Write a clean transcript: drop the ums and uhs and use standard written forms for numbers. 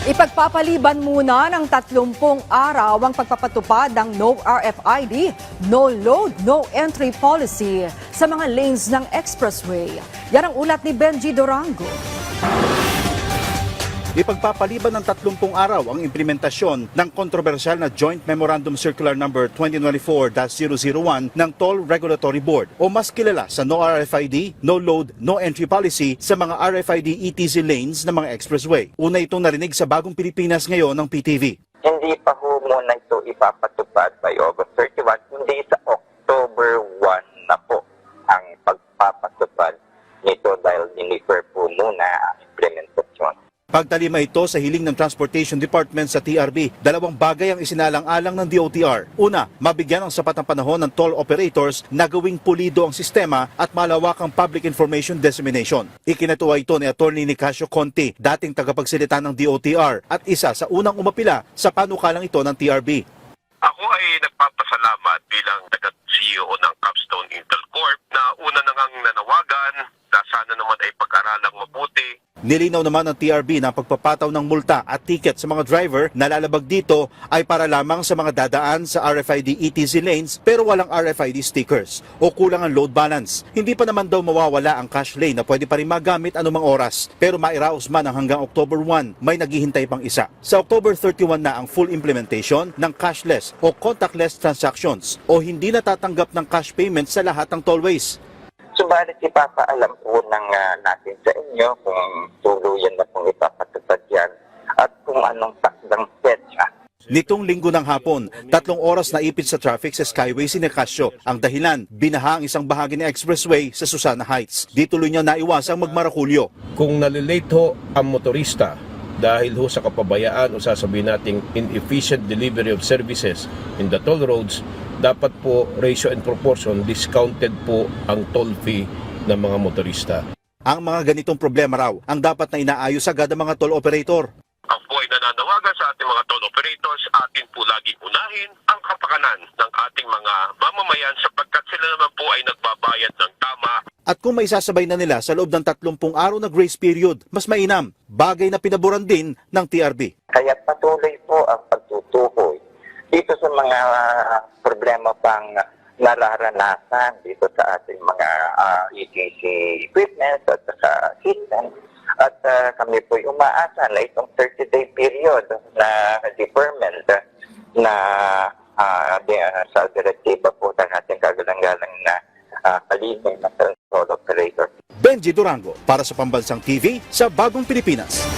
Ipagpapaliban muna ng 30 araw ang pagpapatupad ng No RFID, No Load, No Entry policy sa mga lanes ng expressway. Yan ang ulat ni Benji Durango. Ipagpapaliban ng 30 araw ang implementasyon ng kontrobersyal na Joint Memorandum Circular No. 2024-001 ng Toll Regulatory Board o mas kilala sa No RFID, No Load, No Entry policy sa mga RFID ETC lanes ng mga expressway. Una itong narinig sa Bagong Pilipinas ngayon ng PTV. Hindi pa ho muna ito ipapatupad by August 31, hindi sa October 1 na po ang pagpapatupad nito dahil dinifer po muna ang implementasyon. Pagtalima ito sa hiling ng Transportation Department sa TRB, dalawang bagay ang isinalang-alang ng DOTR. Una, mabigyan ng sapat ng panahon ng toll operators na gawing pulido ang sistema at malawakang public information dissemination. Ikinatuwa ito ni Atty. Nicasio Conti, dating tagapagsalita ng DOTR at isa sa unang umapila sa panukalang ito ng TRB. Ako ay nagpapasalamat bilang taga-CEO ng Capstone Intel Corp na una na ngang nanawagan na sana naman ay pag-aralang mabuti. Nilinaw naman ng TRB na ang pagpapataw ng multa at ticket sa mga driver na lalabag dito ay para lamang sa mga dadaan sa RFID ETC lanes pero walang RFID stickers o kulang ang load balance. Hindi pa naman daw mawawala ang cash lane na pwede pa rin magamit anumang oras pero mairaos man ang hanggang October 1 may naghihintay pang isa. Sa October 31 na ang full implementation ng cashless o contactless transactions o hindi natatanggap ng cash payment sa lahat ng tollways. Subalit ipapaalam po natin sa inyo kung tuluyan na pong ipapatupad yan at kung anong takdang petsa. Nitong linggo ng hapon, 3 oras na ipit sa traffic sa Skyway si Nicasio. Ang dahilan, binaha ang isang bahagi ng expressway sa Susana Heights. Di tuloy niya naiwasang magmarakulyo. Kung nalilate ho ang motorista dahil ho sa kapabayaan o sasabihin nating inefficient delivery of services in the toll roads, dapat po ratio and proportion discounted po ang toll fee ng mga motorista. Ang mga ganitong problema raw ang dapat na inaayos agad ng mga toll operator. Ako po ay nananawagan sa ating mga toll operators, atin po laging unahin ang kapakanan ng ating mga mamamayan sapagkat sila naman po ay nagbabayad ng tama. At kung may sasabay na nila sa loob ng 30 araw na grace period, mas mainam, bagay na pinaboran din ng TRB. Kaya patuloy po ang pagtutukoy dito sa mga problema pang nararanasan dito sa ating mga ETC equipment at saka system. At kami po umaasa na itong 30-day period na deferment na sa direktiba po ng ating kagalang-galang na kalihim na toll operator. Benji Durango para sa Pambansang TV sa Bagong Pilipinas.